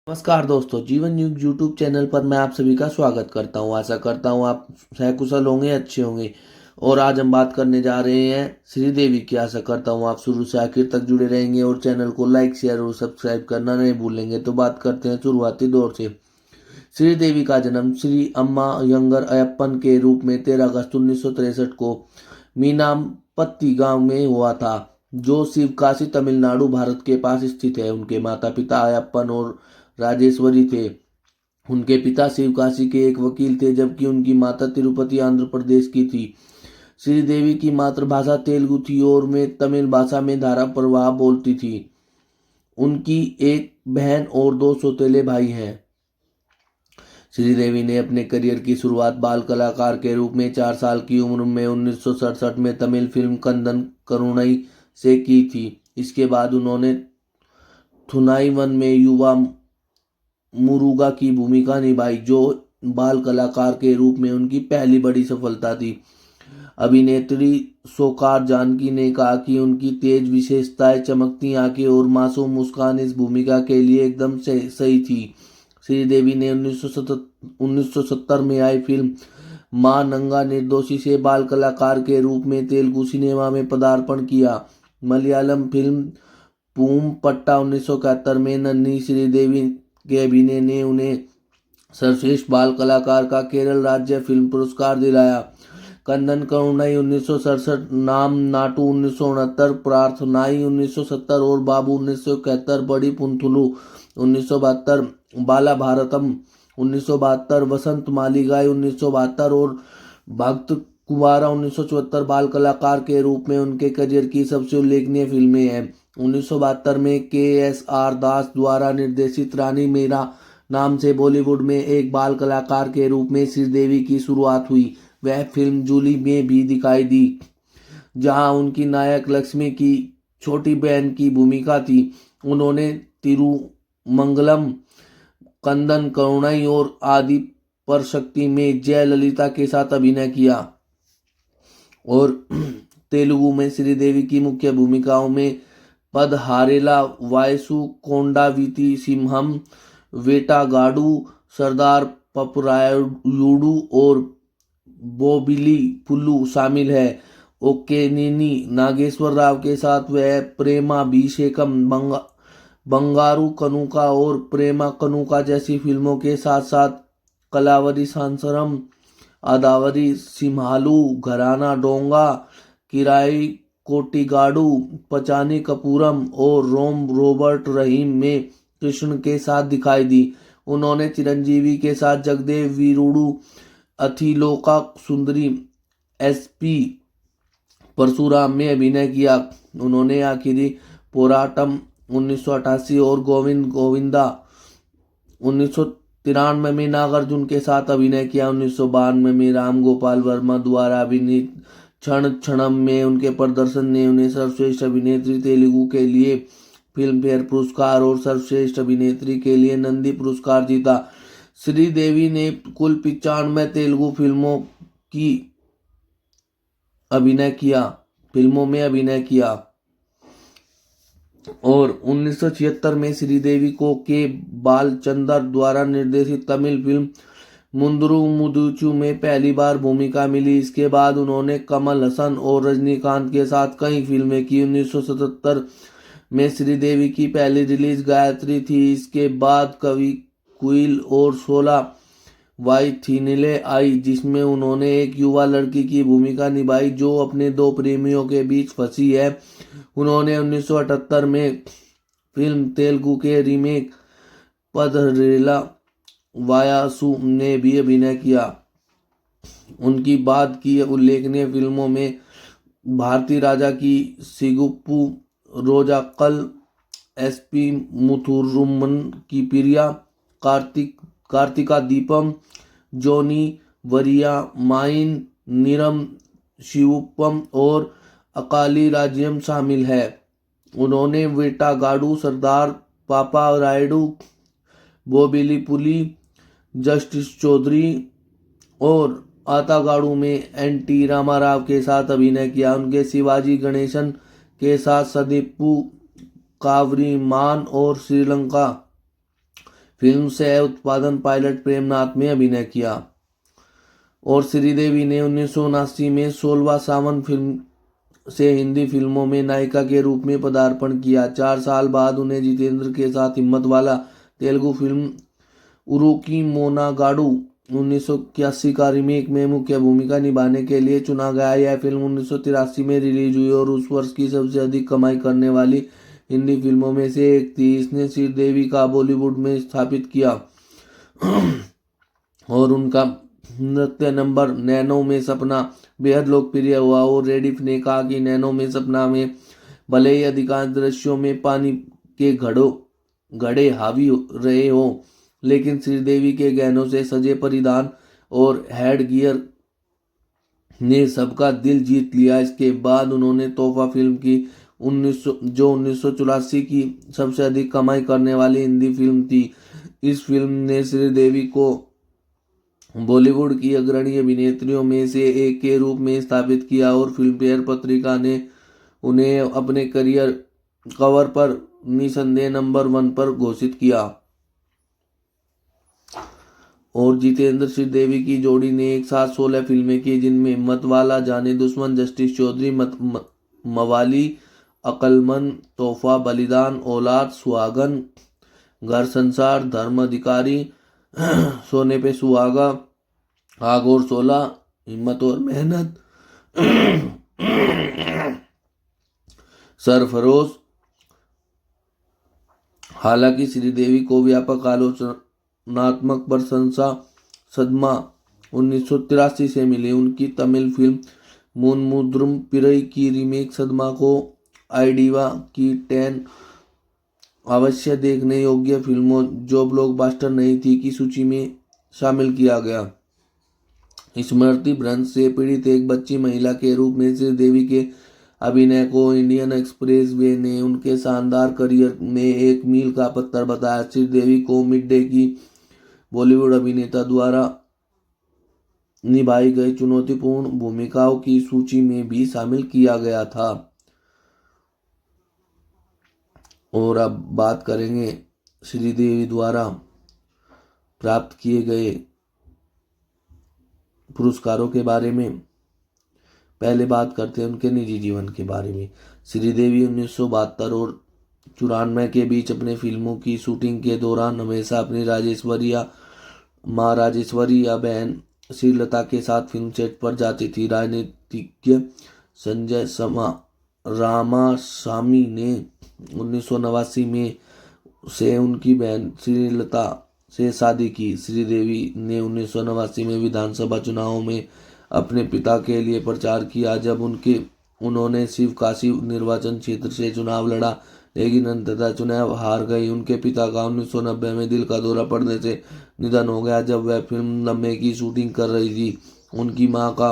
नमस्कार दोस्तों, जीवन न्यूज यूट्यूब चैनल पर मैं आप सभी का स्वागत करता हूं। आशा करता हूं आप सकुशल होंगे, अच्छे होंगे। और आज हम बात करने जा रहे हैं श्रीदेवी की। आशा करता हूं आप शुरू से आखिर तक जुड़े रहेंगे और चैनल को लाइक, शेयर और सब्सक्राइब करना नहीं भूलेंगे। तो बात करते हैं शुरुआती दौर से। श्रीदेवी का जन्म श्री अम्मा यंगर अयप्पन के रूप में 13 अगस्त 1963 को मीनापत्ती गांव में हुआ था, जो शिवकाशी तमिलनाडु भारत के पास स्थित है। उनके माता पिता अयप्पन और राजेश्वरी थे। उनके पिता शिवकाशी के एक वकील थे, जबकि उनकी माता तिरुपति आंध्र प्रदेश की थी। श्रीदेवी की मातृभाषा तेलुगु थी और वे तमिल भाषा में धारा प्रवाह बोलती थी। उनकी एक बहन और दो सौतेले भाई हैं। श्रीदेवी ने अपने करियर की शुरुआत बाल कलाकार के रूप में 4 साल की उम्र में 1967 में तमिल फिल्म कंदन करुणाई से की थी। इसके बाद उन्होंने थुनाईवन में युवा मुरुगा की भूमिका निभाई, जो बाल कलाकार के रूप में उनकी पहली बड़ी सफलता थी। अभिनेत्री सोकार जानकी ने कहा कि उनकी तेज विशेषताएं, चमकती आंखें और मासूम मुस्कान इस भूमिका के लिए एकदम सही थी। श्रीदेवी ने 1970 में आई फिल्म मां नंगा निर्दोषी से बाल कलाकार के रूप में तेलुगु सिनेमा में पदार्पण किया। मलयालम फिल्म पूम पट्टा 1971 में नन्ही श्रीदेवी के अभिनय ने उन्हें सर्वश्रेष्ठ बाल कलाकार का केरल राज्य फिल्म पुरस्कार दिलाया। कंदन करुणाई 1967, नाम नाटू 1969, प्रार्थनाई 1970 और बाबू 1971, बड़ी पुंथुलू 1972, बाला भारतम 1972, वसंत मालिगाई 1972 और भक्त कुमारा 1974 बाल कलाकार के रूप में उनके करियर की सबसे उल्लेखनीय फिल्में हैं। 1972 में KSR दास द्वारा निर्देशित रानी मेरा नाम से बॉलीवुड में एक बाल कलाकार के रूप में श्रीदेवी की शुरुआत हुई। वह फिल्म जूली में भी दिखाई दी, जहां उनकी नायक लक्ष्मी की छोटी बहन की भूमिका थी। उन्होंने तिरुमंगलम, कंदन करुणाई और आदि परशक्ति में जयललिता के साथ अभिनय किया। और तेलुगु में श्रीदेवी की मुख्य भूमिकाओं में पदहारेला, वायसु कोंडावीति सिंहम, वेटागाडू, सरदार पपरायुडू और बोबिली पुल्लू शामिल है। ओकेनेनी नागेश्वर राव के साथ वह प्रेमाभिषेकम, बंगारू कनुका और प्रेमा कनुका जैसी फिल्मों के साथ साथ कलावरी सांसरम, आदावरी सिम्हालू, घराना डोंगा, किराई कोटिगाडू, पचानी कपूरम और रोम रॉबर्ट रहीम में कृष्ण के साथ दिखाई दी। उन्होंने चिरंजीवी के साथ जगदेव वीरुडू, अथिलोका सुंदरी, SP परशुराम में अभिनय किया। उन्होंने आखिरी पोराटम 1988 और गोविंद गोविंदा 1993 में नागार्जुन के साथ अभिनय किया। 1992 में राम गोपाल वर्मा द्वारा अभिनीत क्षण क्षणम में उनके प्रदर्शन ने उन्हें सर्वश्रेष्ठ अभिनेत्री तेलुगु के लिए फिल्म फेयर पुरस्कार और सर्वश्रेष्ठ अभिनेत्री के लिए नंदी पुरस्कार जीता। श्रीदेवी ने कुल 95 तेलुगु फिल्मों में अभिनय किया और 1976 में श्रीदेवी को के बालचंदर द्वारा निर्देशित तमिल फिल्म मुंदरू मुदुचू में पहली बार भूमिका मिली। इसके बाद उन्होंने कमल हसन और रजनीकांत के साथ कई फिल्में की। 1977 में श्रीदेवी की पहली रिलीज गायत्री थी। इसके बाद कवि कुइल और 16 वाई थीनिले आई, जिसमें उन्होंने एक युवा लड़की की भूमिका निभाई जो अपने दो प्रेमियों के बीच फंसी है। उन्होंने 1978 में फिल्म तेलुगु के रीमेक पदरेला वायासु ने भी अभिनय किया। उनकी बाद की उल्लेखनीय फिल्मों में भारती राजा की सिगुप्पू, रोजाक्कल, SP मुथुरुमन की प्रिया, कार्तिका दीपम, जोनी वरिया माइन, निरम शिवुप्पम और अकाली राज्यम शामिल है। उन्होंने वेटागाडू, सरदार पापा रायडू, बोबिली पुली, जस्टिस चौधरी और आतागाड़ू में NT रामाराव के साथ अभिनय किया। उनके शिवाजी गणेशन के साथ सदीपू, कावरी मान और श्रीलंका फिल्म सह उत्पादन पायलट प्रेमनाथ में अभिनय किया। और श्रीदेवी ने 1979 में 16वां सावन फिल्म से हिंदी फिल्मों में नायिका के रूप में पदार्पण किया। 4 साल बाद उन्हें जितेंद्र के साथ हिम्मत वाला तेलुगु फिल्म उरुकी मोनागाडू 1981 का रीमेक में मुख्य भूमिका निभाने के लिए चुना गया। यह फिल्म 1983 में रिलीज हुई और उस वर्ष की सबसे अधिक कमाई करने वाली हिंदी फिल्मों में से एक थी। इसने श्रीदेवी का बॉलीवुड में स्थापित किया और उनका नृत्य नंबर नैनो में सपना बेहद लोकप्रिय हुआ। और रेडिफ ने कहा कि नैनो में सपना में भले ही अधिकांश दृश्यों में पानी के घड़े हावी रहे हो, लेकिन श्रीदेवी के गहनों से सजे परिधान और हेड गियर ने सबका दिल जीत लिया। इसके बाद उन्होंने तोहफा फिल्म की 1984 की सबसे अधिक कमाई करने वाली हिंदी फिल्म थी। इस फिल्म ने श्रीदेवी को बॉलीवुड की अग्रणी अभिनेत्रियों में से एक के रूप में स्थापित किया और फिल्मफेयर पत्रिका ने उन्हें अपने करियर कवर पर निसंदेह नंबर 1 पर घोषित किया। और जितेंद्र श्रीदेवी की जोड़ी ने एक साथ 16 फिल्में की, जिनमें मतवाला, जाने दुश्मन, जस्टिस चौधरी, मवाली, अकलमंद, तोहफा, बलिदान, औलाद, सुहागन, घर संसार, धर्म अधिकारी, सोने पे सुहागा, आग और 16, हिम्मत और मेहनत, सरफरोश। हालांकि श्रीदेवी को व्यापक आलोचनात्मक प्रशंसा सदमा 1983 से मिली। उनकी तमिल फिल्म मुन्मुद्रुम पिरई की रीमेक सदमा को आईडीवा की 10 अवश्य देखने योग्य फिल्मों जो ब्लॉकबस्टर नहीं थी की सूची में शामिल किया गया। स्मृति भ्रंश से पीड़ित एक बच्ची महिला के रूप में श्रीदेवी के अभिनय को इंडियन एक्सप्रेस वे ने उनके शानदार करियर में एक मील का पत्थर बताया। श्रीदेवी को मिड डे की बॉलीवुड अभिनेता द्वारा निभाई गई चुनौतीपूर्ण भूमिकाओं की सूची में भी शामिल किया गया था। और अब बात करेंगे श्रीदेवी द्वारा प्राप्त किए गए पुरस्कारों के बारे में। पहले बात करते हैं उनके निजी जीवन के बारे में। श्रीदेवी 1972 और 94 के बीच अपने फिल्मों की शूटिंग के दौरान हमेशा अपनी माँ राजेश्वरी या बहन श्रीलता के साथ फिल्म सेट पर जाती थी। राजनीतिज्ञ संजय रामासामी ने 1989 में से उनकी बहन श्रीलता से शादी की। श्रीदेवी ने 1989 में विधानसभा चुनावों में अपने पिता के लिए प्रचार किया जब उन्होंने शिवकाशी निर्वाचन क्षेत्र से चुनाव लड़ा, लेकिन अंततः चुनाव हार गई। उनके पिता का 1990 में दिल का दौरा पड़ने से निधन हो गया जब वह फिल्म लम्हे की शूटिंग कर रही थी। उनकी मां का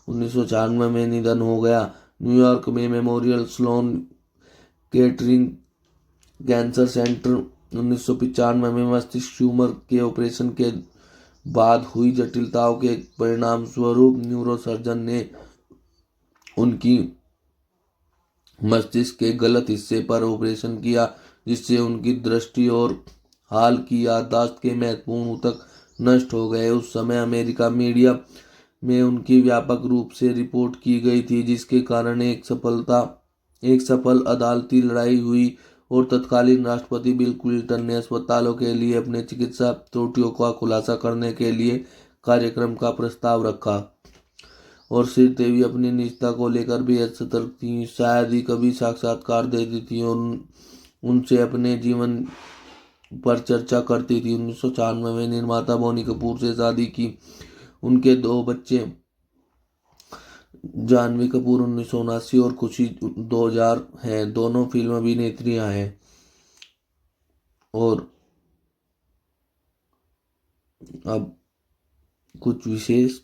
1996 में निधन हो गया। न्यूयॉर्क में memorial Sloan Kettering cancer centre 1995 में मस्तिष्क ट्यूमर के ऑपरेशन के बाद हुई जटिलताओं के परिणाम स्वरूप न्यूरोसर्जन ने उनकी मस्तिष्क के गलत हिस्से पर ऑपरेशन किया, जिससे उनकी दृष्टि और हाल की याददाश्त के महत्वपूर्ण ऊतक नष्ट हो गए। उस समय अमेरिका मीडिया में उनकी व्यापक रूप से रिपोर्ट की गई थी, जिसके कारण एक सफल अदालती लड़ाई हुई और तत्कालीन राष्ट्रपति बिल क्लिंटन ने अस्पतालों के लिए अपने चिकित्सा त्रुटियों का खुलासा करने के लिए कार्यक्रम का प्रस्ताव रखा। और श्रीदेवी अपनी निजता को लेकर बेहद सतर्क थी, शायद ही कभी साक्षात्कार देती थी और उनसे अपने जीवन पर चर्चा करती थी। 1996 में निर्माता बोनी कपूर से शादी की। उनके 2 बच्चे जानवी कपूर 1979 और खुशी 2000 हैं। दोनों फिल्म अभिनेत्रियां हैं। और अब कुछ विशेष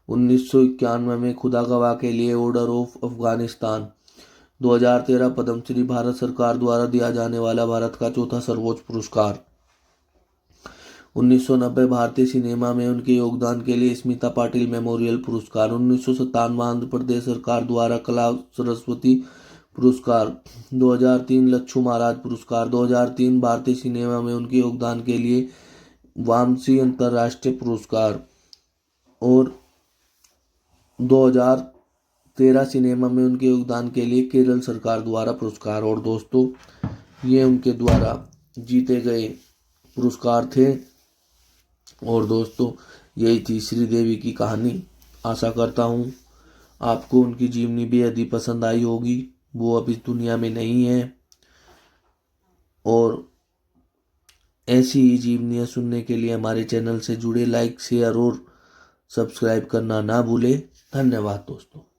1991 में खुदा गवाह के लिए ऑर्डर ऑफ अफगानिस्तान। 2013 पद्मश्री भारत सरकार द्वारा दिया जाने वाला भारत का चौथा सर्वोच्च पुरस्कार। 1990 भारतीय सिनेमा में उनके योगदान के लिए स्मिता पाटिल मेमोरियल पुरस्कार। 1997 आंध्र प्रदेश सरकार द्वारा कला सरस्वती पुरस्कार 2003 लच्छू महाराज पुरस्कार, 2003 भारतीय सिनेमा में उनके योगदान के लिए वामसी अंतर्राष्ट्रीय पुरस्कार और 2013 सिनेमा में उनके योगदान के लिए केरल सरकार द्वारा पुरस्कार। और दोस्तों ये उनके द्वारा जीते गए पुरस्कार थे। और दोस्तों यही थी श्रीदेवी की कहानी। आशा करता हूँ आपको उनकी जीवनी बेहद ही पसंद आई होगी। वो अब इस दुनिया में नहीं है। और ऐसी ही जीवनियाँ सुनने के लिए हमारे चैनल से जुड़े, लाइक शेयर और सब्सक्राइब करना ना भूलें। धन्यवाद दोस्तों।